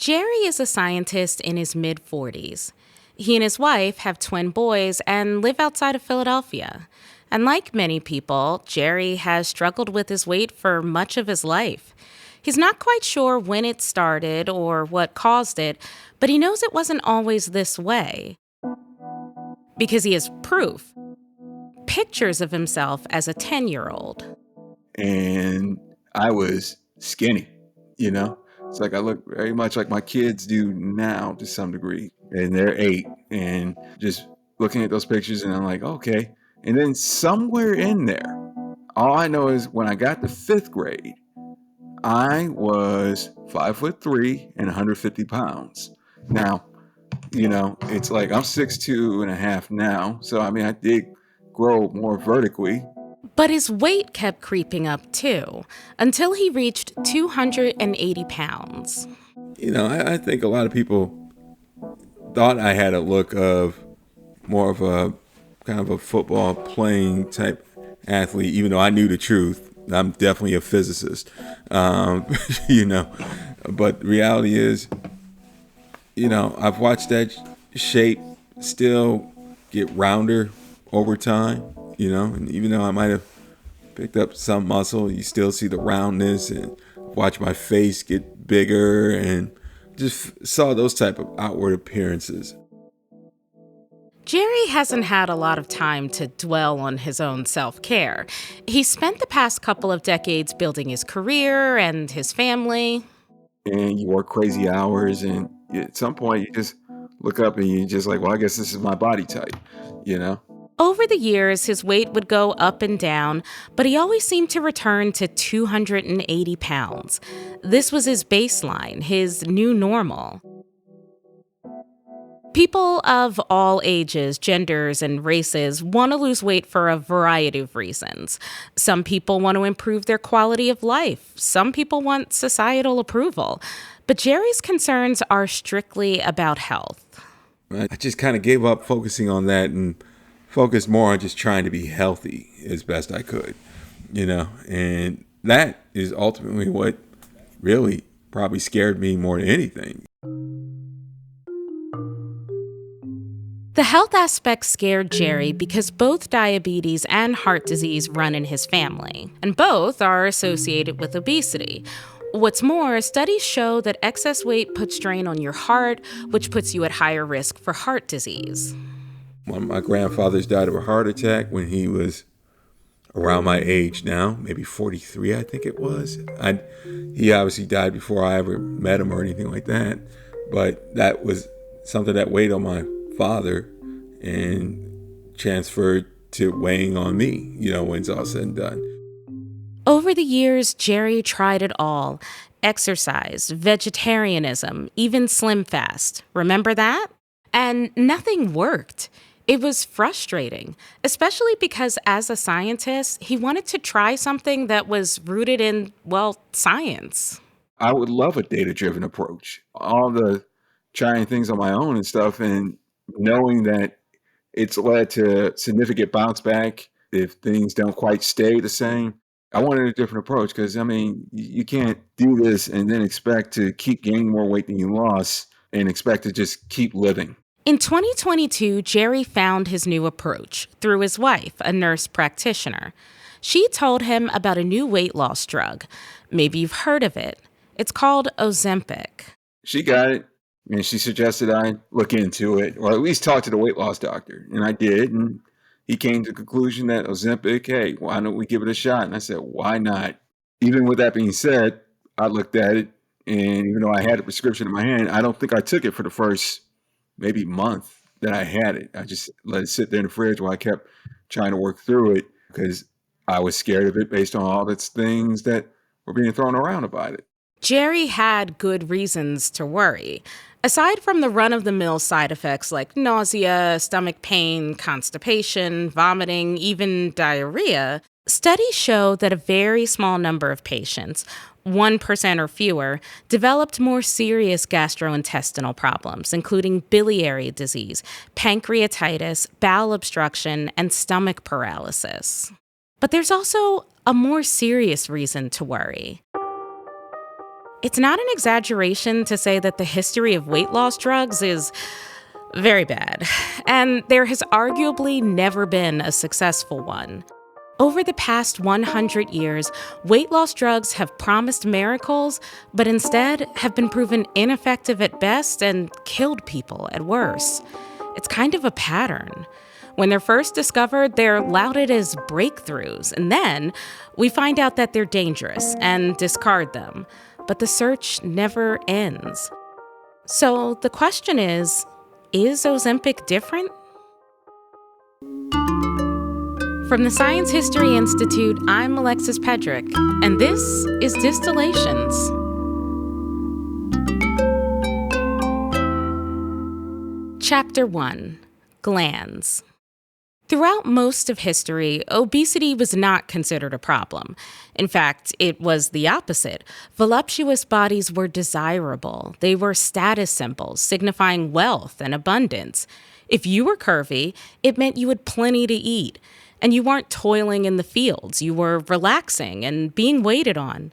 Jerry is a scientist in his mid-40s. He and his wife have twin boys and live outside of Philadelphia. And like many people, Jerry has struggled with his weight for much of his life. He's not quite sure when it started or what caused it, but he knows it wasn't always this way. Because he has proof. Pictures of himself as a 10-year-old. And I was skinny, you know? It's like I look very much like my kids do now to some degree. And they're 8. And just looking at those pictures and I'm like, okay. And then somewhere in there, all I know is when I got to 5th grade, I was 5'3" and 150 pounds. Now, it's like I'm 6'2" and a half now. So, I mean, I did grow more vertically. But his weight kept creeping up too, until he reached 280 pounds. I think a lot of people thought I had a look of more of a kind of a football playing type athlete, even though I knew the truth. I'm definitely a physicist, But the reality is, I've watched that shape still get rounder over time, and even though I might have picked up some muscle, you still see the roundness, and watch my face get bigger and just saw those type of outward appearances. Jerry hasn't had a lot of time to dwell on his own self-care. He spent the past couple of decades building his career and his family. And you work crazy hours, and at some point you just look up and you're just like, well, I guess this is my body type, Over the years, his weight would go up and down, but he always seemed to return to 280 pounds. This was his baseline, his new normal. People of all ages, genders, and races want to lose weight for a variety of reasons. Some people want to improve their quality of life. Some people want societal approval. But Jerry's concerns are strictly about health. I just kind of gave up focusing on that and focused more on just trying to be healthy as best I could, and that is ultimately what really probably scared me more than anything. The health aspect scared Jerry because both diabetes and heart disease run in his family, and both are associated with obesity. What's more, studies show that excess weight puts strain on your heart, which puts you at higher risk for heart disease. One of my grandfathers died of a heart attack when he was around my age now, maybe 43, I think it was. He obviously died before I ever met him or anything like that, but that was something that weighed on my father and transferred to weighing on me, when it's all said and done. Over the years, Jerry tried it all. Exercise, vegetarianism, even Slim Fast. Remember that? And nothing worked. It was frustrating, especially because as a scientist, he wanted to try something that was rooted in, science. I would love a data-driven approach. All the trying things on my own and stuff, and knowing that it's led to significant bounce back if things don't quite stay the same. I wanted a different approach because, you can't do this and then expect to keep gaining more weight than you lost and expect to just keep living. In 2022, Jerry found his new approach through his wife, a nurse practitioner. She told him about a new weight loss drug. Maybe you've heard of it. It's called Ozempic. She got it, and she suggested I look into it, or at least talk to the weight loss doctor. And I did, and he came to the conclusion that Ozempic, hey, why don't we give it a shot? And I said, why not? Even with that being said, I looked at it, and even though I had a prescription in my hand, I don't think I took it for the first maybe month that I had it. I just let it sit there in the fridge while I kept trying to work through it because I was scared of it based on all the things that were being thrown around about it. Jerry had good reasons to worry. Aside from the run-of-the-mill side effects like nausea, stomach pain, constipation, vomiting, even diarrhea, studies show that a very small number of patients, 1% or fewer, developed more serious gastrointestinal problems, including biliary disease, pancreatitis, bowel obstruction, and stomach paralysis. But there's also a more serious reason to worry. It's not an exaggeration to say that the history of weight loss drugs is very bad, and there has arguably never been a successful one. Over the past 100 years, weight loss drugs have promised miracles, but instead have been proven ineffective at best and killed people at worst. It's kind of a pattern. When they're first discovered, they're lauded as breakthroughs, and then we find out that they're dangerous and discard them. But the search never ends. So the question is Ozempic different? From the Science History Institute, I'm Alexis Pedrick, and this is Distillations. Chapter 1: Glands. Throughout most of history, obesity was not considered a problem. In fact, it was the opposite. Voluptuous bodies were desirable. They were status symbols, signifying wealth and abundance. If you were curvy, it meant you had plenty to eat. And you weren't toiling in the fields. You were relaxing and being waited on.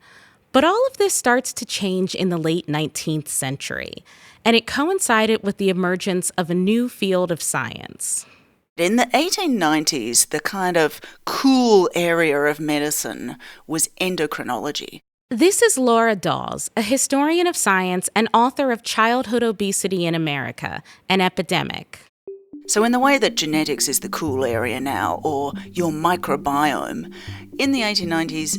But all of this starts to change in the late 19th century. And it coincided with the emergence of a new field of science. In the 1890s, the kind of cool area of medicine was endocrinology. This is Laura Dawes, a historian of science and author of Childhood Obesity in America, an Epidemic. So in the way that genetics is the cool area now, or your microbiome, in the 1890s,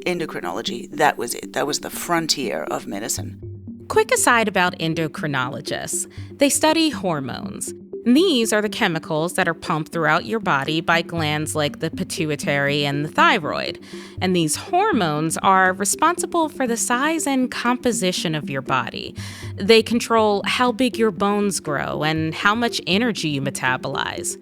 endocrinology, that was it. That was the frontier of medicine. Quick aside about endocrinologists. They study hormones. These are the chemicals that are pumped throughout your body by glands like the pituitary and the thyroid. And these hormones are responsible for the size and composition of your body. They control how big your bones grow and how much energy you metabolize.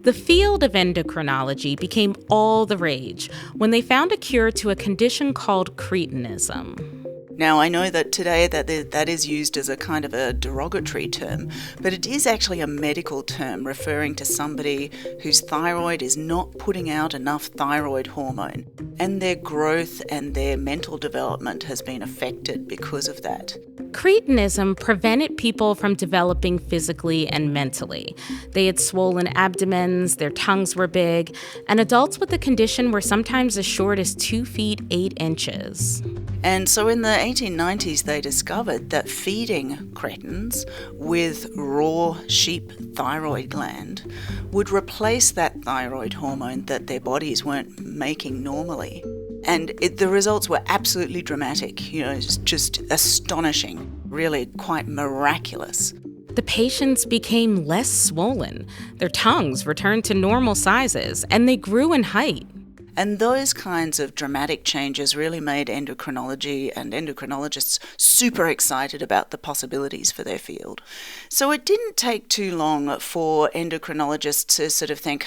The field of endocrinology became all the rage when they found a cure to a condition called cretinism. Now, I know that today that is used as a kind of a derogatory term, but it is actually a medical term referring to somebody whose thyroid is not putting out enough thyroid hormone, and their growth and their mental development has been affected because of that. Cretinism prevented people from developing physically and mentally. They had swollen abdomens, their tongues were big, and adults with the condition were sometimes as short as 2 feet 8 inches. And so in the 1890s, they discovered that feeding cretins with raw sheep thyroid gland would replace that thyroid hormone that their bodies weren't making normally. And the results were absolutely dramatic, just astonishing, really quite miraculous. The patients became less swollen, their tongues returned to normal sizes, and they grew in height. And those kinds of dramatic changes really made endocrinology and endocrinologists super excited about the possibilities for their field. So it didn't take too long for endocrinologists to sort of think,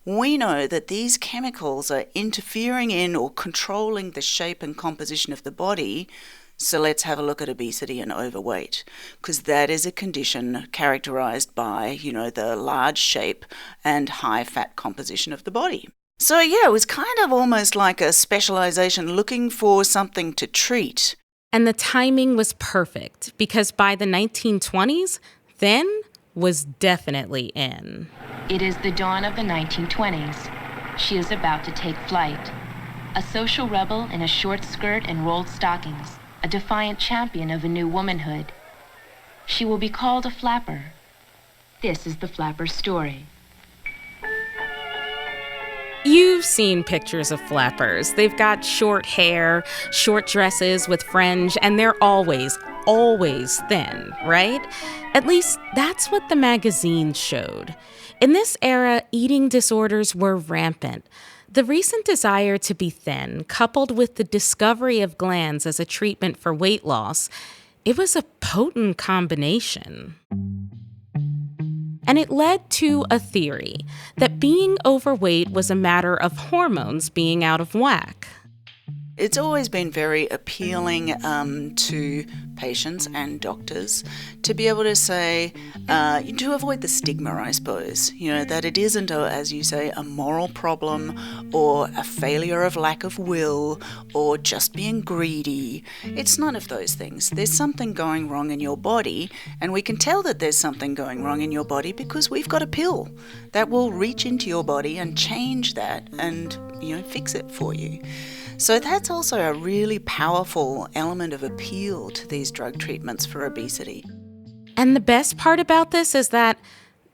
we know that these chemicals are interfering in or controlling the shape and composition of the body, so let's have a look at obesity and overweight, because that is a condition characterized by, the large shape and high fat composition of the body. So yeah, it was kind of almost like a specialization looking for something to treat. And the timing was perfect, because by the 1920s, thin was definitely in. It is the dawn of the 1920s. She is about to take flight. A social rebel in a short skirt and rolled stockings, a defiant champion of a new womanhood. She will be called a flapper. This is the flapper's story. You've seen pictures of flappers. They've got short hair, short dresses with fringe, and they're always thin, right? At least that's what the magazines showed. In this era, eating disorders were rampant. The recent desire to be thin, coupled with the discovery of glands as a treatment for weight loss, it was a potent combination. And it led to a theory that being overweight was a matter of hormones being out of whack. It's always been very appealing to patients and doctors to be able to say, to avoid the stigma, I suppose, that it isn't, as you say, a moral problem or a failure of lack of will or just being greedy. It's none of those things. There's something going wrong in your body, and we can tell that there's something going wrong in your body because we've got a pill that will reach into your body and change that and, fix it for you. So that's also a really powerful element of appeal to these drug treatments for obesity. And the best part about this is that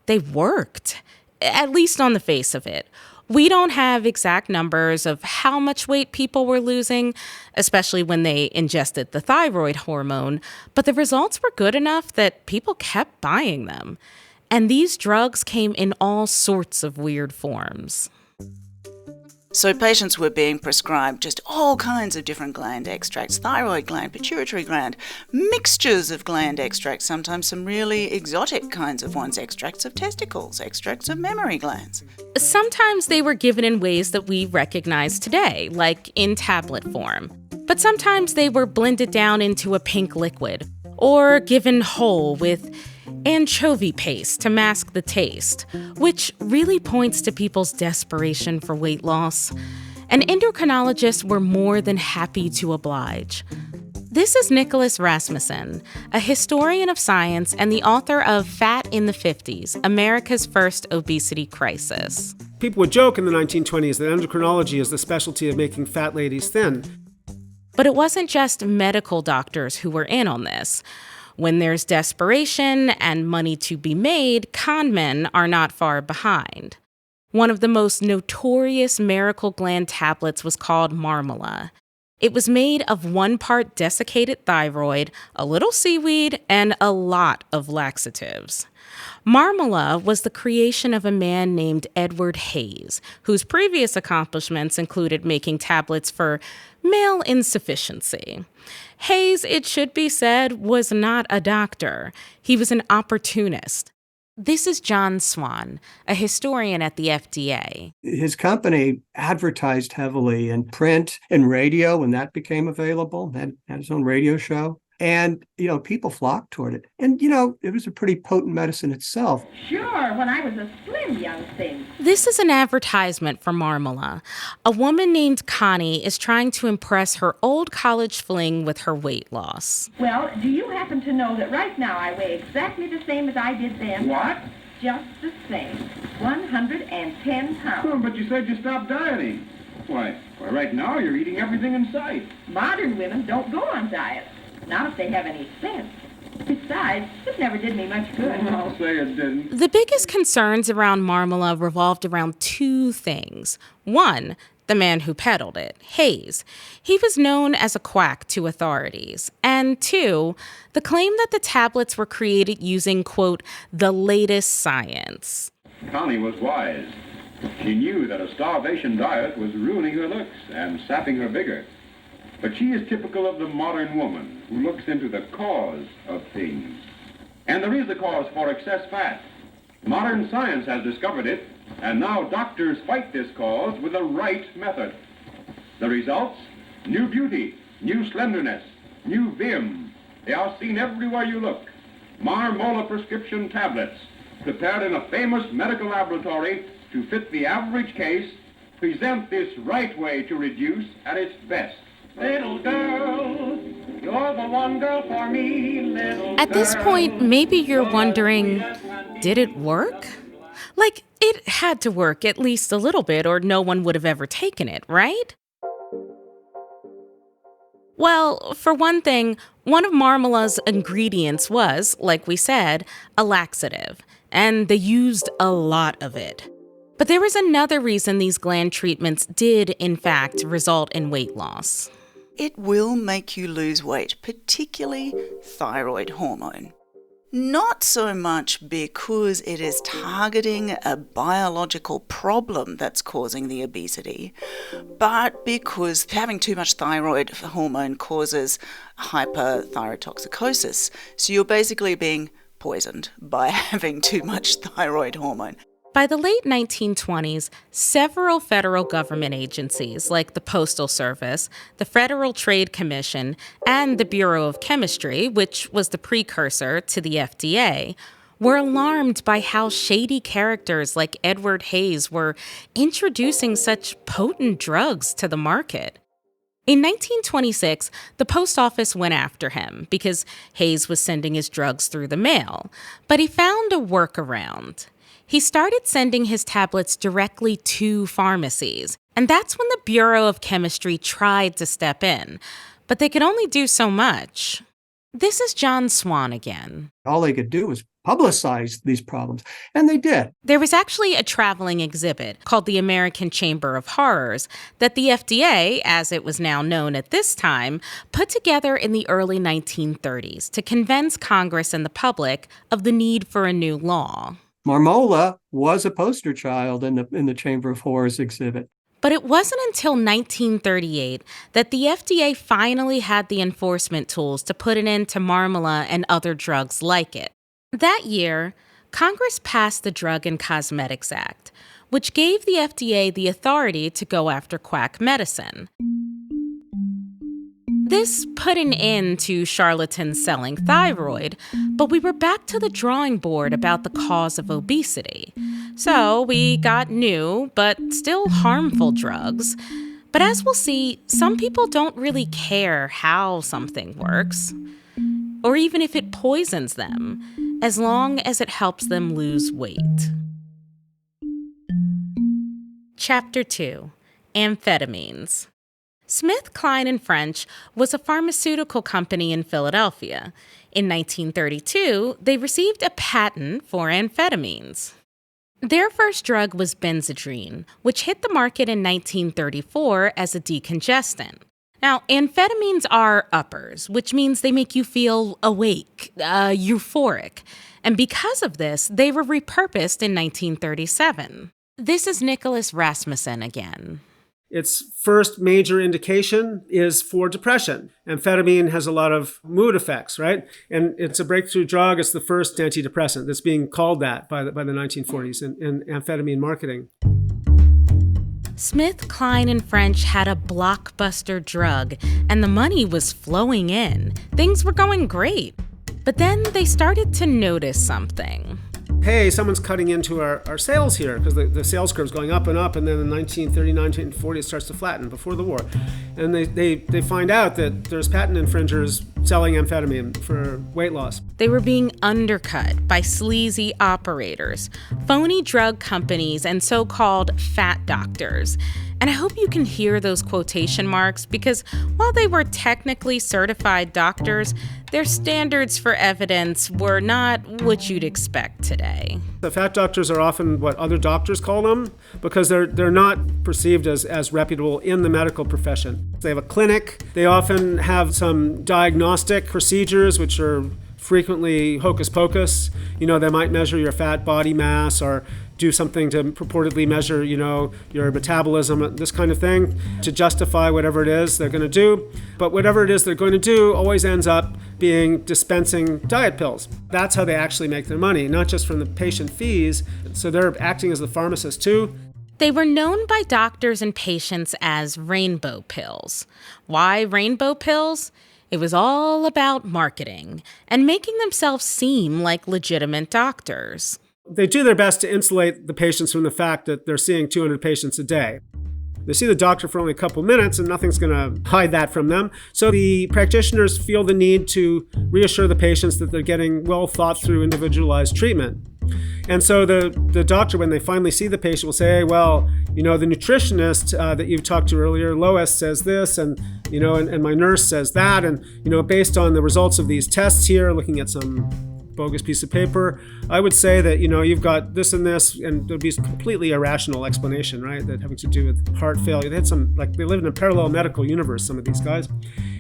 they worked, at least on the face of it. We don't have exact numbers of how much weight people were losing, especially when they ingested the thyroid hormone, but the results were good enough that people kept buying them. And these drugs came in all sorts of weird forms. So patients were being prescribed just all kinds of different gland extracts, thyroid gland, pituitary gland, mixtures of gland extracts, sometimes some really exotic kinds of ones, extracts of testicles, extracts of mammary glands. Sometimes they were given in ways that we recognize today, like in tablet form. But sometimes they were blended down into a pink liquid, or given whole with anchovy paste to mask the taste, which really points to people's desperation for weight loss. And endocrinologists were more than happy to oblige. This is Nicholas Rasmussen, a historian of science and the author of Fat in the 50s, America's First Obesity Crisis. People would joke in the 1920s that endocrinology is the specialty of making fat ladies thin. But it wasn't just medical doctors who were in on this. When there's desperation and money to be made, con men are not far behind. One of the most notorious miracle gland tablets was called Marmala. It was made of 1 part desiccated thyroid, a little seaweed, and a lot of laxatives. Marmala was the creation of a man named Edward Hayes, whose previous accomplishments included making tablets for male insufficiency. Hayes, it should be said, was not a doctor. He was an opportunist. This is John Swan, a historian at the FDA. His company advertised heavily in print and radio when that became available, had his own radio show. And, people flocked toward it. And, it was a pretty potent medicine itself. Sure, when I was a slim young thing. This is an advertisement for Marmala. A woman named Connie is trying to impress her old college fling with her weight loss. Well, do you happen to know that right now I weigh exactly the same as I did then? What? Just the same. 110 pounds. Oh, but you said you stopped dieting. Why, right now you're eating everything in sight. Modern women don't go on diets. Not if they have any sense. Besides, it never did me much good. I'll say it didn't. The biggest concerns around Marmala revolved around 2 things. 1, the man who peddled it, Hayes. He was known as a quack to authorities. And 2, the claim that the tablets were created using, quote, the latest science. Connie was wise. She knew that a starvation diet was ruining her looks and sapping her vigor. But she is typical of the modern woman who looks into the cause of things. And there is a cause for excess fat. Modern science has discovered it, and now doctors fight this cause with the right method. The results? New beauty, new slenderness, new vim. They are seen everywhere you look. Marmala prescription tablets, prepared in a famous medical laboratory to fit the average case, present this right way to reduce at its best. Little girl, you're the one girl for me, little At this point, maybe you're wondering, did it work? Like, it had to work at least a little bit or no one would have ever taken it, right? Well, for one thing, one of Marmala's ingredients was, like we said, a laxative, and they used a lot of it. But there was another reason these gland treatments did, in fact, result in weight loss. It will make you lose weight, particularly thyroid hormone. Not so much because it is targeting a biological problem that's causing the obesity, but because having too much thyroid hormone causes hyperthyrotoxicosis. So you're basically being poisoned by having too much thyroid hormone. By the late 1920s, several federal government agencies like the Postal Service, the Federal Trade Commission, and the Bureau of Chemistry, which was the precursor to the FDA, were alarmed by how shady characters like Edward Hayes were introducing such potent drugs to the market. In 1926, the post office went after him because Hayes was sending his drugs through the mail, but he found a workaround. He started sending his tablets directly to pharmacies, and that's when the Bureau of Chemistry tried to step in, but they could only do so much. This is John Swan again. All they could do was publicize these problems, and they did. There was actually a traveling exhibit called the American Chamber of Horrors that the FDA, as it was now known at this time, put together in the early 1930s to convince Congress and the public of the need for a new law. Marmola was a poster child in the Chamber of Horrors exhibit. But it wasn't until 1938 that the FDA finally had the enforcement tools to put an end to Marmola and other drugs like it. That year, Congress passed the Drug and Cosmetics Act, which gave the FDA the authority to go after quack medicine. This put an end to charlatans selling thyroid, but we were back to the drawing board about the cause of obesity. So we got new, but still harmful drugs. But as we'll see, some people don't really care how something works, or even if it poisons them, as long as it helps them lose weight. Chapter 2: Amphetamines. Smith, Kline & French was a pharmaceutical company in Philadelphia. In 1932, they received a patent for amphetamines. Their first drug was Benzedrine, which hit the market in 1934 as a decongestant. Now, amphetamines are uppers, which means they make you feel awake, euphoric. And because of this, they were repurposed in 1937. This is Nicholas Rasmussen again. Its first major indication is for depression. Amphetamine has a lot of mood effects, right? And it's a breakthrough drug. It's the first antidepressant that's being called that by the 1940s in amphetamine marketing. Smith, Kline & French had a blockbuster drug, and the money was flowing in. Things were going great. But then they started to notice something. Hey, someone's cutting into our sales here, because the sales curve's going up and up, and then in 1939, 1940, it starts to flatten before the war. And they find out that there's patent infringers selling amphetamine for weight loss. They were being undercut by sleazy operators, phony drug companies, and so-called fat doctors. And I hope you can hear those quotation marks because while they were technically certified doctors, their standards for evidence were not what you'd expect today. The fat doctors are often what other doctors call them because they're not perceived as reputable in the medical profession. They have a clinic. They often have some diagnostic procedures which are frequently hocus pocus. They might measure your fat body mass or do something to purportedly measure, your metabolism, this kind of thing, to justify whatever it is they're going to do. But whatever it is they're going to do always ends up being dispensing diet pills. That's how they actually make their money, not just from the patient fees. So they're acting as the pharmacist too. They were known by doctors and patients as rainbow pills. Why rainbow pills? It was all about marketing and making themselves seem like legitimate doctors. They do their best to insulate the patients from the fact that they're seeing 200 patients a day. They see the doctor for only a couple minutes and nothing's going to hide that from them. So the practitioners feel the need to reassure the patients that they're getting well thought through individualized treatment. And so the doctor, when they finally see the patient, will say, hey, well, the nutritionist that you talked to earlier, Lois, says this, and my nurse says that. And, based on the results of these tests here, looking at some bogus piece of paper, I would say that, you've got this and this, and there'd be a completely irrational explanation, right? That having to do with heart failure. They live in a parallel medical universe, some of these guys.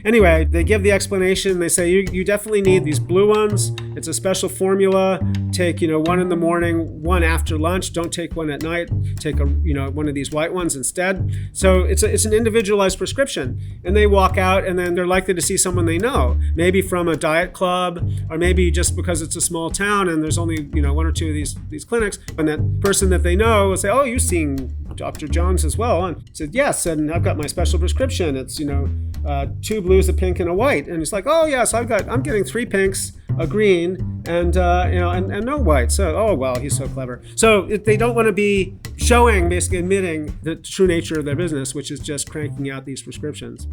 Anyway, they give the explanation. They say, you definitely need these blue ones. It's a special formula. Take, one in the morning, one after lunch. Don't take one at night. Take one of these white ones instead. So it's an individualized prescription. And they walk out, and then they're likely to see someone they know, maybe from a diet club, or maybe just because it's a small town and there's only, one or two of these clinics. And that person that they know will say, oh, you've seen Dr. Jones as well. And he said, yes, and I've got my special prescription. It's, 2 blues, a pink, and a white. And he's like, oh, yes, I'm getting 3 pinks, a green, and no white. So, oh, well, he's so clever. So they don't want to be showing, basically admitting the true nature of their business, which is just cranking out these prescriptions.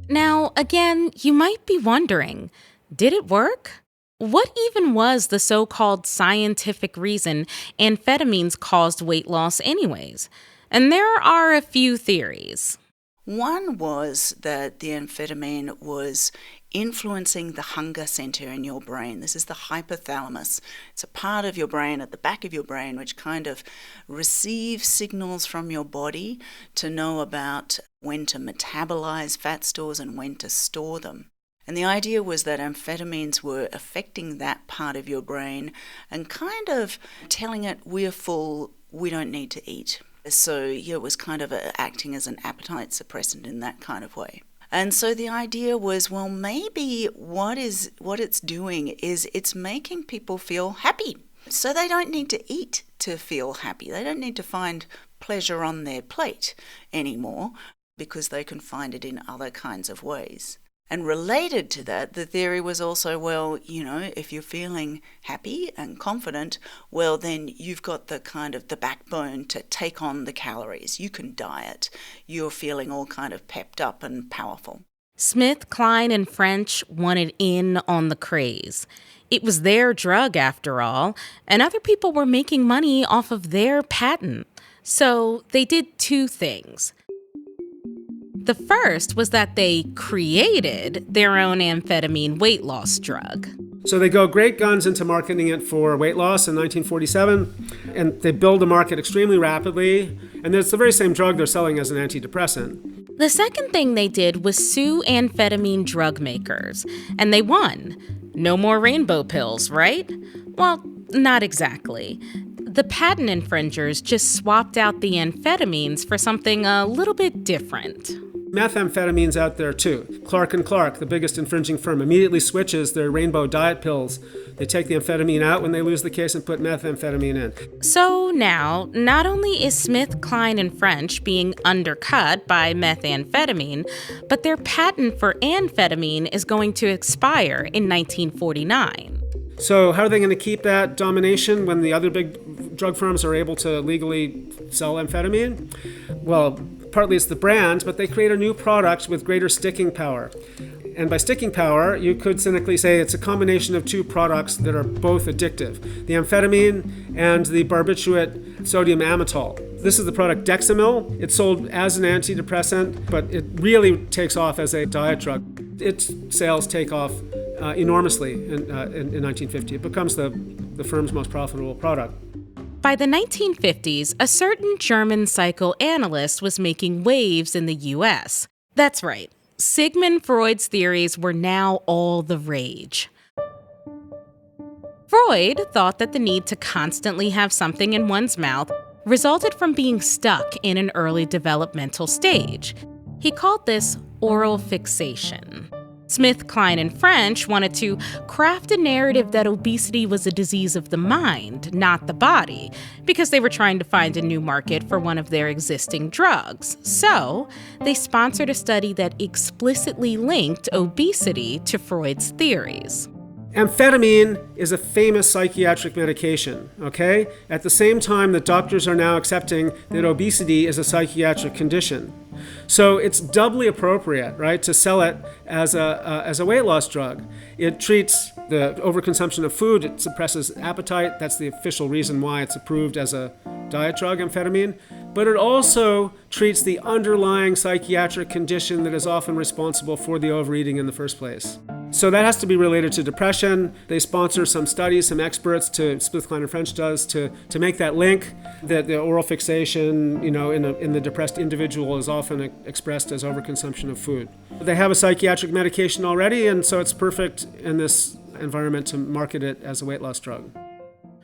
Now, again, you might be wondering, did it work? What even was the so-called scientific reason amphetamines caused weight loss anyways? And there are a few theories. One was that the amphetamine was influencing the hunger center in your brain. This is the hypothalamus. It's a part of your brain at the back of your brain which kind of receives signals from your body to know about when to metabolize fat stores and when to store them. And the idea was that amphetamines were affecting that part of your brain and kind of telling it, we're full, we don't need to eat. So it was kind of acting as an appetite suppressant in that kind of way. And so the idea was, well, maybe what it's doing is it's making people feel happy. So they don't need to eat to feel happy. They don't need to find pleasure on their plate anymore because they can find it in other kinds of ways. And related to that, the theory was also, well, if you're feeling happy and confident, well, then you've got the kind of the backbone to take on the calories. You can diet. You're feeling all kind of pepped up and powerful. Smith, Kline, and French wanted in on the craze. It was their drug, after all, and other people were making money off of their patent. So they did 2 things. The first was that they created their own amphetamine weight loss drug. So they go great guns into marketing it for weight loss in 1947, and they build a market extremely rapidly, and it's the very same drug they're selling as an antidepressant. The second thing they did was sue amphetamine drug makers, and they won. No more rainbow pills, right? Well, not exactly. The patent infringers just swapped out the amphetamines for something a little bit different. Methamphetamine's out there too. Clark & Clark, the biggest infringing firm, immediately switches their rainbow diet pills. They take the amphetamine out when they lose the case and put methamphetamine in. So now, not only is Smith, Kline, and French being undercut by methamphetamine, but their patent for amphetamine is going to expire in 1949. So how are they going to keep that domination when the other big drug firms are able to legally sell amphetamine? Well, partly it's the brand, but they create a new product with greater sticking power. And by sticking power, you could cynically say it's a combination of 2 products that are both addictive, the amphetamine and the barbiturate sodium amytal. This is the product Dexamyl. It's sold as an antidepressant, but it really takes off as a diet drug. Its sales take off enormously in 1950. It becomes the firm's most profitable product. By the 1950s, a certain German psychoanalyst was making waves in the U.S. That's right. Sigmund Freud's theories were now all the rage. Freud thought that the need to constantly have something in one's mouth resulted from being stuck in an early developmental stage. He called this oral fixation. Smith, Kline, and French wanted to craft a narrative that obesity was a disease of the mind, not the body, because they were trying to find a new market for one of their existing drugs. So, they sponsored a study that explicitly linked obesity to Freud's theories. Amphetamine is a famous psychiatric medication, okay? At the same time that doctors are now accepting that obesity is a psychiatric condition. So it's doubly appropriate, right, to sell it as a weight loss drug. It treats the overconsumption of food, it suppresses appetite. That's the official reason why it's approved as a diet drug, amphetamine. But it also treats the underlying psychiatric condition that is often responsible for the overeating in the first place. So that has to be related to depression. They sponsor some studies, some experts, SmithKline and French does, to make that link that the oral fixation, in the depressed individual is often expressed as overconsumption of food. They have a psychiatric medication already, and so it's perfect in this environment to market it as a weight loss drug.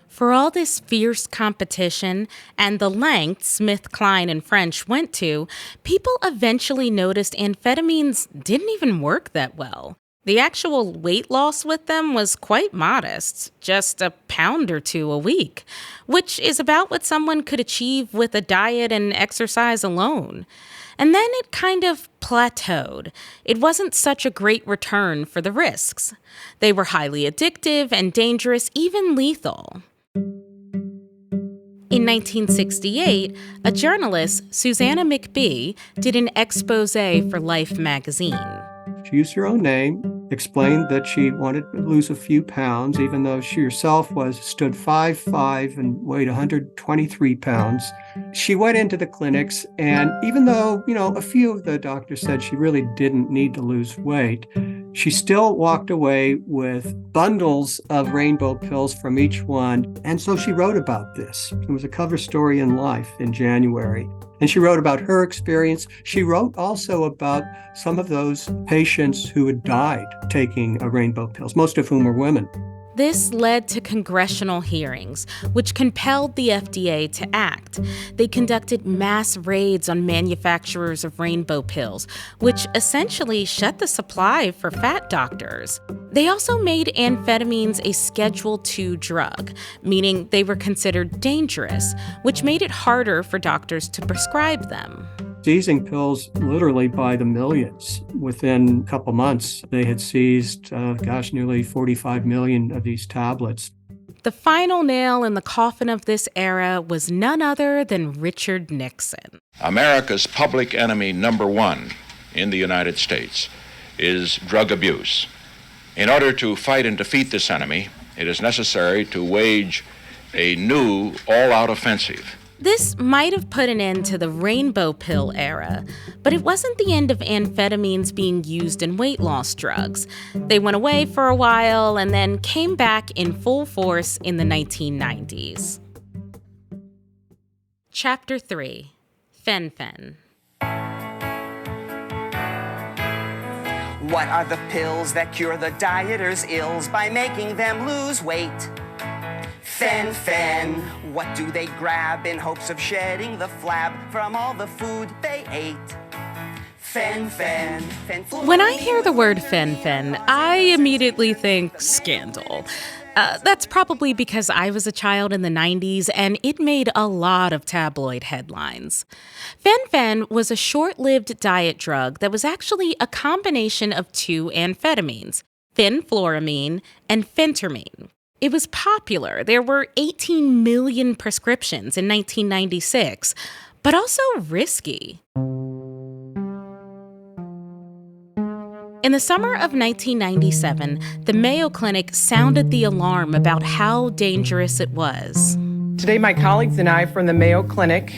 For all this fierce competition and the lengths SmithKline and French went to, people eventually noticed amphetamines didn't even work that well. The actual weight loss with them was quite modest, just a pound or two a week, which is about what someone could achieve with a diet and exercise alone. And then it kind of plateaued. It wasn't such a great return for the risks. They were highly addictive and dangerous, even lethal. In 1968, a journalist, Susanna McBee, did an expose for Life magazine. She used her own name, explained that she wanted to lose a few pounds, even though she herself stood 5'5" and weighed 123 pounds. She went into the clinics, and even though, a few of the doctors said she really didn't need to lose weight, she still walked away with bundles of rainbow pills from each one. And so she wrote about this. It was a cover story in Life in January. And she wrote about her experience. She wrote also about some of those patients who had died taking rainbow pills, most of whom were women. This led to congressional hearings, which compelled the FDA to act. They conducted mass raids on manufacturers of rainbow pills, which essentially shut the supply for fat doctors. They also made amphetamines a Schedule II drug, meaning they were considered dangerous, which made it harder for doctors to prescribe them. Seizing pills literally by the millions. Within a couple months, they had seized, nearly 45 million of these tablets. The final nail in the coffin of this era was none other than Richard Nixon. America's public enemy number one in the United States is drug abuse. In order to fight and defeat this enemy, it is necessary to wage a new all-out offensive. This might have put an end to the rainbow pill era, but it wasn't the end of amphetamines being used in weight loss drugs. They went away for a while and then came back in full force in the 1990s. Chapter 3. Fen-phen. What are the pills that cure the dieters' ills by making them lose weight? Fen-phen. What do they grab in hopes of shedding the flab from all the food they ate? Fen-phen. When I hear the word fen-phen, I immediately think scandal. That's probably because I was a child in the 90s and it made a lot of tabloid headlines. Fen-phen was a short-lived diet drug that was actually a combination of two amphetamines, fenfluramine and phentermine. It was popular. There were 18 million prescriptions in 1996, but also risky. In the summer of 1997, the Mayo Clinic sounded the alarm about how dangerous it was. Today, my colleagues and I from the Mayo Clinic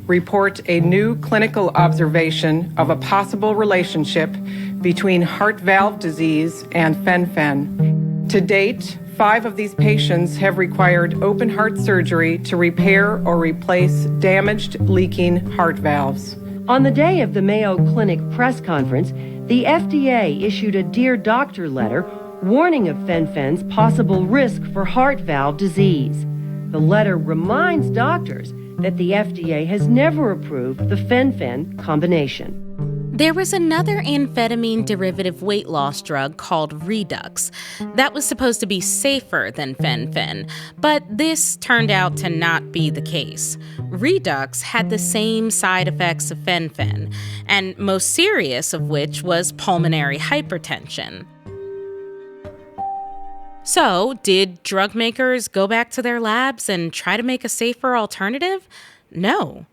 report a new clinical observation of a possible relationship between heart valve disease and fen-phen. To date, 5 of these patients have required open heart surgery to repair or replace damaged, leaking heart valves. On the day of the Mayo Clinic press conference, the FDA issued a Dear Doctor letter warning of fen-phen's possible risk for heart valve disease. The letter reminds doctors that the FDA has never approved the fen-phen combination. There was another amphetamine derivative weight loss drug called Redux that was supposed to be safer than fen-phen, but this turned out to not be the case. Redux had the same side effects of fen-phen, and most serious of which was pulmonary hypertension. So, did drug makers go back to their labs and try to make a safer alternative? No.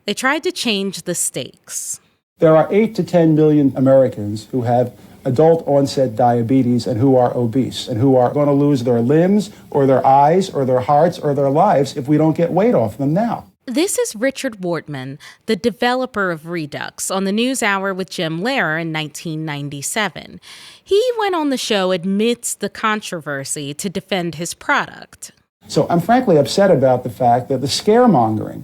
They tried to change the stakes. There are 8 to 10 million Americans who have adult-onset diabetes and who are obese and who are going to lose their limbs or their eyes or their hearts or their lives if we don't get weight off them now. This is Richard Wortman, the developer of Redux, on the NewsHour with Jim Lehrer in 1997. He went on the show amidst the controversy to defend his product. So I'm frankly upset about the fact that the scaremongering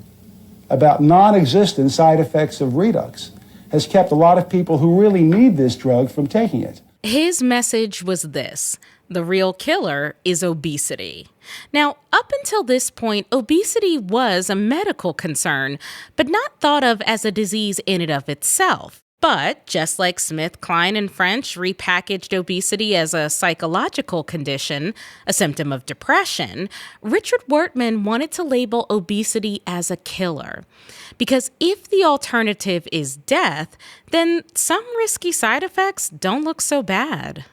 about non-existent side effects of Redux has kept a lot of people who really need this drug from taking it. His message was this: the real killer is obesity. Now, up until this point, obesity was a medical concern, but not thought of as a disease in and of itself. But just like Smith, Klein, and French repackaged obesity as a psychological condition, a symptom of depression, Richard Wortman wanted to label obesity as a killer. Because if the alternative is death, then some risky side effects don't look so bad.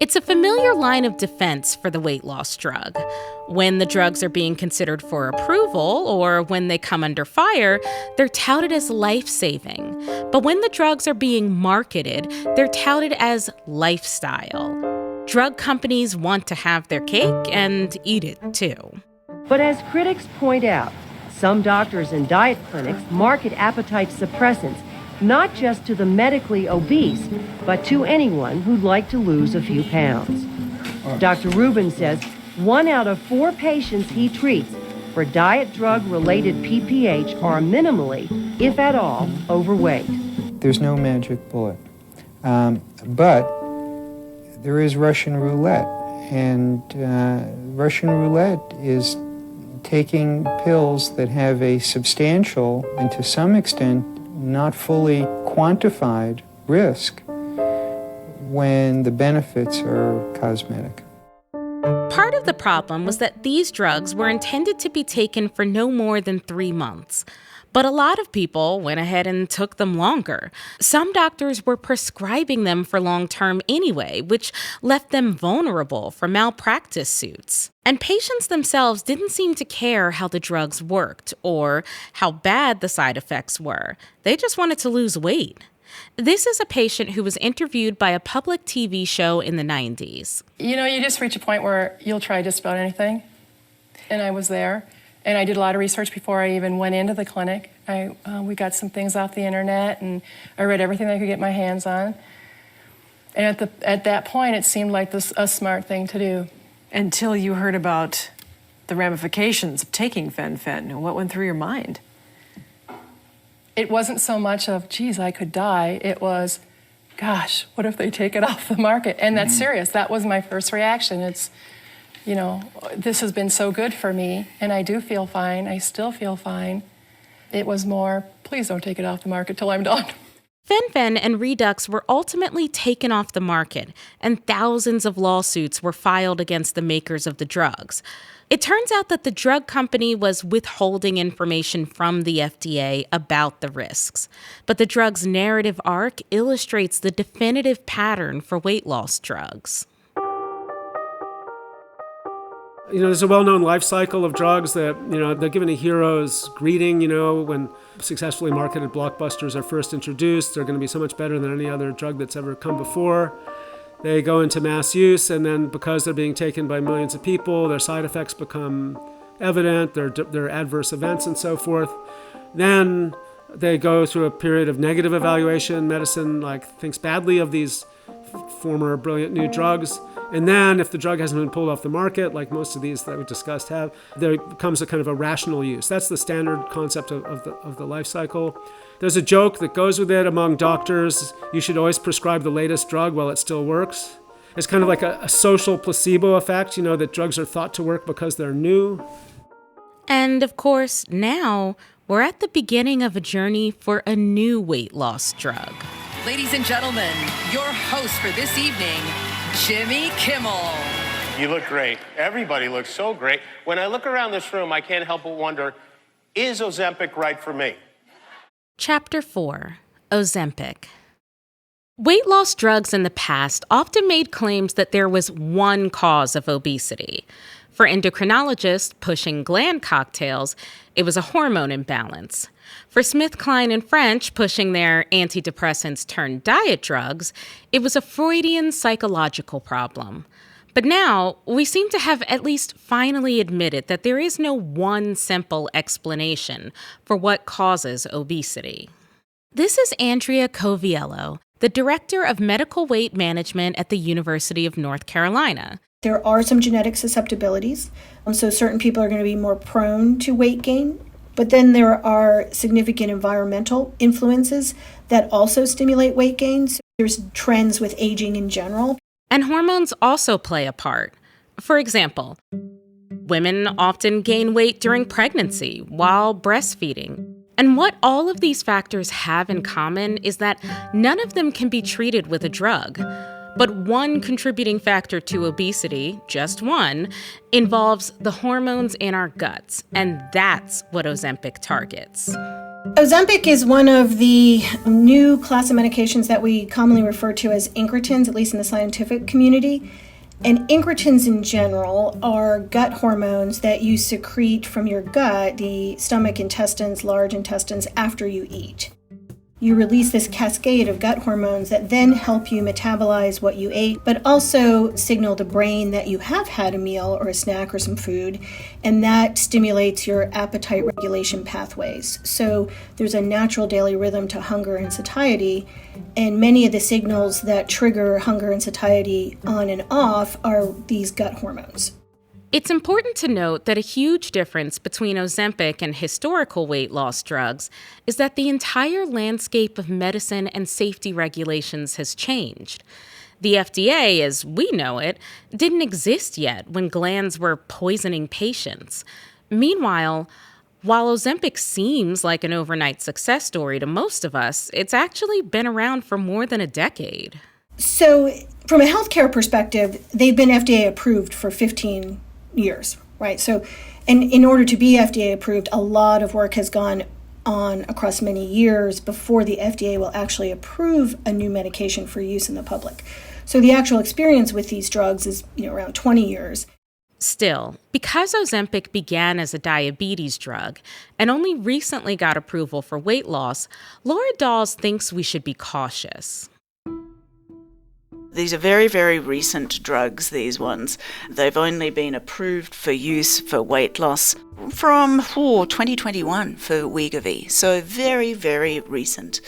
It's a familiar line of defense for the weight loss drug. When the drugs are being considered for approval or when they come under fire, they're touted as life-saving. But when the drugs are being marketed, they're touted as lifestyle. Drug companies want to have their cake and eat it too. But as critics point out, some doctors and diet clinics market appetite suppressants not just to the medically obese, but to anyone who'd like to lose a few pounds. Dr. Rubin says 1 out of 4 patients he treats for diet drug-related PPH are minimally, if at all, overweight. There's no magic bullet. But there is Russian roulette, and Russian roulette is taking pills that have a substantial and to some extent not fully quantified risk when the benefits are cosmetic. Part of the problem was that these drugs were intended to be taken for no more than 3 months. But a lot of people went ahead and took them longer. Some doctors were prescribing them for long-term anyway, which left them vulnerable for malpractice suits. And patients themselves didn't seem to care how the drugs worked or how bad the side effects were. They just wanted to lose weight. This is a patient who was interviewed by a public TV show in the 90s. You know, you just reach a point where you'll try just about anything. And I was there. And I did a lot of research before I even went into the clinic. We got some things off the internet, and I read everything I could get my hands on. And at that point, it seemed like a smart thing to do. Until you heard about the ramifications of taking fen-phen. What went through your mind? It wasn't so much of, geez, I could die. It was, gosh, what if they take it off the market? And that's serious. That was my first reaction. It's, you know, this has been so good for me, and I do feel fine. I still feel fine. It was more, please don't take it off the market till I'm done. Fen-phen and Redux were ultimately taken off the market, and thousands of lawsuits were filed against the makers of the drugs. It turns out that the drug company was withholding information from the FDA about the risks, but the drug's narrative arc illustrates the definitive pattern for weight loss drugs. You know, there's a well-known life cycle of drugs that, you know, they're given a hero's greeting, you know, when successfully marketed blockbusters are first introduced. They're going to be so much better than any other drug that's ever come before. They go into mass use, and then because they're being taken by millions of people, their side effects become evident, their adverse events and so forth. Then they go through a period of negative evaluation. Medicine, thinks badly of these former brilliant new drugs. And then if the drug hasn't been pulled off the market, like most of these that we discussed have, there becomes a kind of a rational use. That's the standard concept of the life cycle. There's a joke that goes with it among doctors. You should always prescribe the latest drug while it still works. It's kind of like a social placebo effect, you know, that drugs are thought to work because they're new. And of course, now we're at the beginning of a journey for a new weight loss drug. Ladies and gentlemen, your host for this evening, Jimmy Kimmel. You look great. Everybody looks so great. When I look around this room, I can't help but wonder, is Ozempic right for me? Chapter 4, Ozempic. Weight loss drugs in the past often made claims that there was one cause of obesity. For endocrinologists pushing gland cocktails, it was a hormone imbalance. For Smith, Klein, and French pushing their antidepressants turned diet drugs, it was a Freudian psychological problem. But now, we seem to have at least finally admitted that there is no one simple explanation for what causes obesity. This is Andrea Coviello, the Director of Medical Weight Management at the University of North Carolina. There are some genetic susceptibilities, so certain people are going to be more prone to weight gain. But then there are significant environmental influences that also stimulate weight gain. So there's trends with aging in general. And hormones also play a part. For example, women often gain weight during pregnancy while breastfeeding. And what all of these factors have in common is that none of them can be treated with a drug. But one contributing factor to obesity, just one, involves the hormones in our guts, and that's what Ozempic targets. Ozempic is one of the new class of medications that we commonly refer to as incretins, at least in the scientific community. And incretins in general are gut hormones that you secrete from your gut, the stomach, intestines, large intestines, after you eat. You release this cascade of gut hormones that then help you metabolize what you ate, but also signal the brain that you have had a meal or a snack or some food, and that stimulates your appetite regulation pathways. So there's a natural daily rhythm to hunger and satiety, and many of the signals that trigger hunger and satiety on and off are these gut hormones. It's important to note that a huge difference between Ozempic and historical weight loss drugs is that the entire landscape of medicine and safety regulations has changed. The FDA, as we know it, didn't exist yet when glands were poisoning patients. Meanwhile, while Ozempic seems like an overnight success story to most of us, it's actually been around for more than a decade. So, from a healthcare perspective, they've been FDA approved for 15 years, right? So, and in order to be FDA approved, a lot of work has gone on across many years before the FDA will actually approve a new medication for use in the public. So the actual experience with these drugs is, around 20 years. Still, because Ozempic began as a diabetes drug and only recently got approval for weight loss, Laura Dawes thinks we should be cautious. These are very, very recent drugs, these ones. They've only been approved for use for weight loss from 2021 for Wegovy. So very, very recent.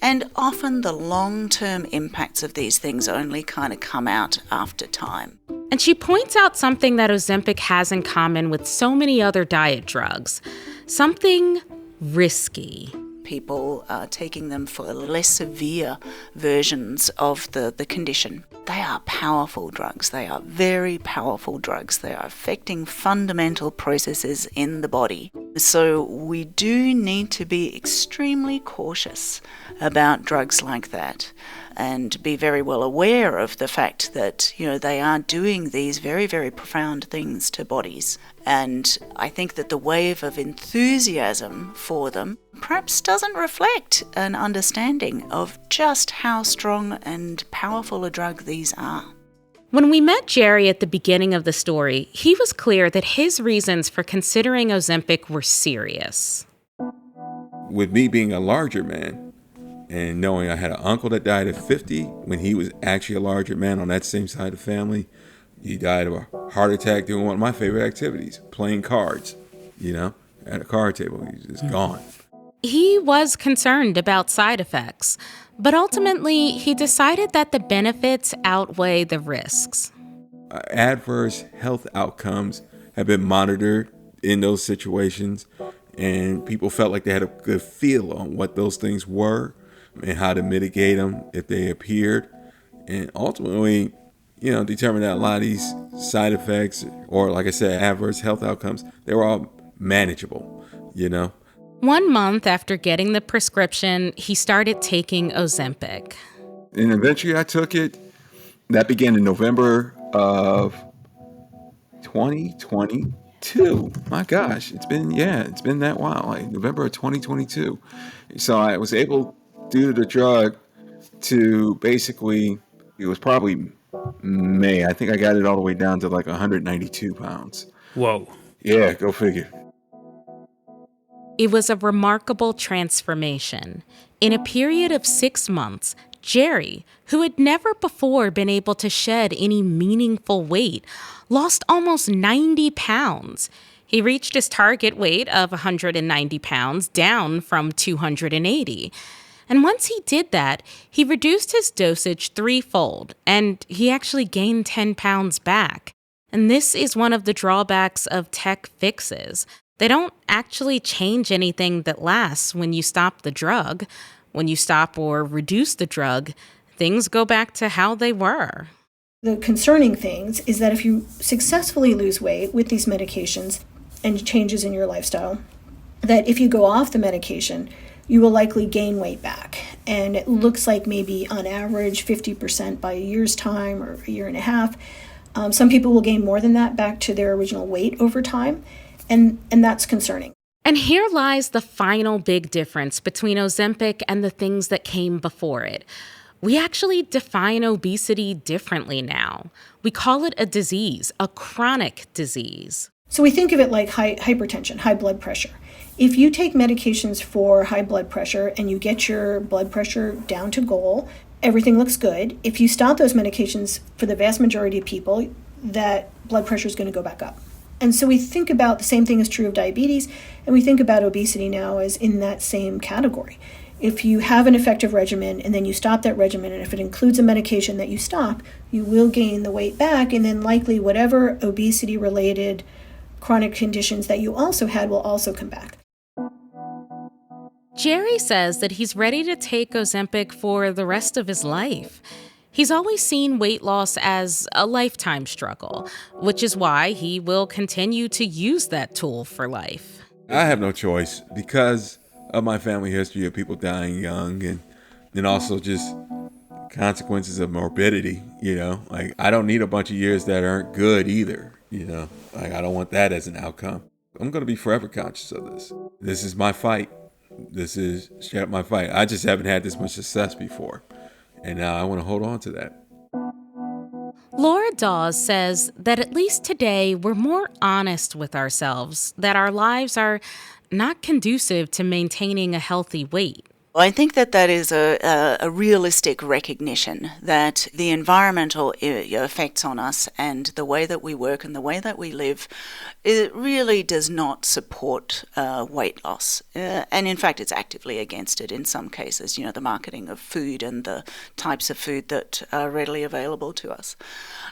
And often the long-term impacts of these things only kind of come out after time. And she points out something that Ozempic has in common with so many other diet drugs. Something risky. People are taking them for less severe versions of the condition. They are powerful drugs. They are very powerful drugs. They are affecting fundamental processes in the body. So we do need to be extremely cautious about drugs like that and be very well aware of the fact that, they are doing these very, very profound things to bodies. And I think that the wave of enthusiasm for them perhaps doesn't reflect an understanding of just how strong and powerful a drug these are. When we met Jerry at the beginning of the story, he was clear that his reasons for considering Ozempic were serious. With me being a larger man and knowing I had an uncle that died at 50 when he was actually a larger man on that same side of the family, he died of a heart attack doing one of my favorite activities, playing cards, at a card table. He's just gone. He was concerned about side effects, but ultimately he decided that the benefits outweigh the risks. Adverse health outcomes have been monitored in those situations, and people felt like they had a good feel on what those things were and how to mitigate them if they appeared. And ultimately, determined that a lot of these side effects, or like I said, adverse health outcomes, they were all manageable, 1 month after getting the prescription, he started taking Ozempic. And eventually I took it. That began in November of 2022. My gosh, it's been that while, like November of 2022. So I was able, due to the drug, to basically, it was probably May. I think I got it all the way down to like 192 pounds. Whoa. Yeah, go figure. It was a remarkable transformation. In a period of 6 months, Jerry, who had never before been able to shed any meaningful weight, lost almost 90 pounds. He reached his target weight of 190 pounds, down from 280. And once he did that, he reduced his dosage threefold, and he actually gained 10 pounds back. And this is one of the drawbacks of tech fixes. They don't actually change anything that lasts when you stop the drug. When you stop or reduce the drug, things go back to how they were. The concerning things is that if you successfully lose weight with these medications and changes in your lifestyle, that if you go off the medication, you will likely gain weight back. And it looks like maybe on average 50% by a year's time or a year and a half. Some people will gain more than that back to their original weight over time, and that's concerning. And here lies the final big difference between Ozempic and the things that came before it. We actually define obesity differently now. We call it a disease, a chronic disease. So we think of it like hypertension, high blood pressure. If you take medications for high blood pressure and you get your blood pressure down to goal, everything looks good. If you stop those medications, for the vast majority of people, that blood pressure is going to go back up. And so we think about the same thing is true of diabetes, and we think about obesity now as in that same category. If you have an effective regimen and then you stop that regimen, and if it includes a medication that you stop, you will gain the weight back, and then likely whatever obesity-related chronic conditions that you also had will also come back. Jerry says that he's ready to take Ozempic for the rest of his life. He's always seen weight loss as a lifetime struggle, which is why he will continue to use that tool for life. I have no choice because of my family history of people dying young and also just consequences of morbidity, Like, I don't need a bunch of years that aren't good either, Like, I don't want that as an outcome. I'm going to be forever conscious of this. This is my fight. This is straight up my fight. I just haven't had this much success before. And now I want to hold on to that. Laura Dawes says that at least today we're more honest with ourselves, that our lives are not conducive to maintaining a healthy weight. Well, I think that is a realistic recognition that the environmental effects on us and the way that we work and the way that we live, it really does not support weight loss. And in fact, it's actively against it in some cases, the marketing of food and the types of food that are readily available to us.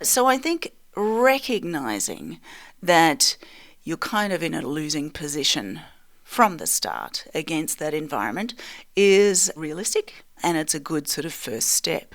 So I think recognizing that you're kind of in a losing position from the start against that environment is realistic, and it's a good sort of first step.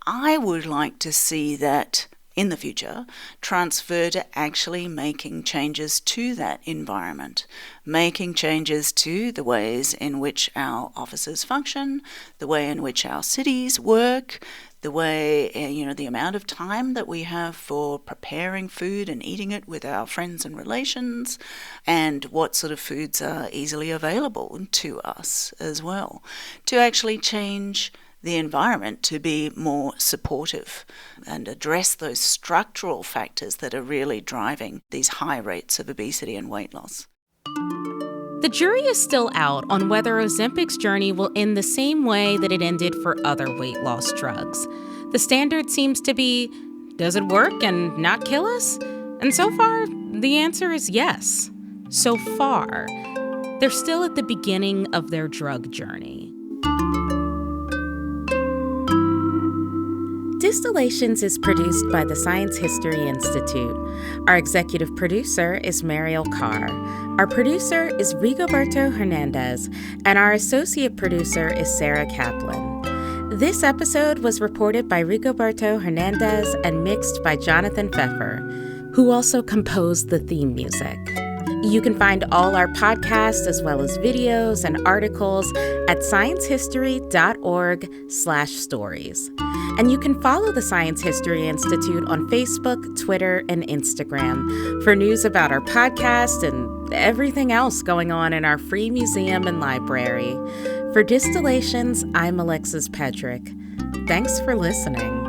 I would like to see that in the future transfer to actually making changes to that environment, making changes to the ways in which our offices function, the way in which our cities work, the way, the amount of time that we have for preparing food and eating it with our friends and relations, and what sort of foods are easily available to us as well, to actually change the environment to be more supportive and address those structural factors that are really driving these high rates of obesity and weight loss. The jury is still out on whether Ozempic's journey will end the same way that it ended for other weight loss drugs. The standard seems to be, does it work and not kill us? And so far, the answer is yes. So far. They're still at the beginning of their drug journey. Distillations is produced by the Science History Institute. Our executive producer is Mariel Carr. Our producer is Rigoberto Hernandez, and our associate producer is Sarah Kaplan. This episode was reported by Rigoberto Hernandez and mixed by Jonathan Pfeffer, who also composed the theme music. You can find all our podcasts as well as videos and articles at sciencehistory.org/stories. And you can follow the Science History Institute on Facebook, Twitter, and Instagram for news about our podcast and everything else going on in our free museum and library. For Distillations, I'm Alexis Pedrick. Thanks for listening.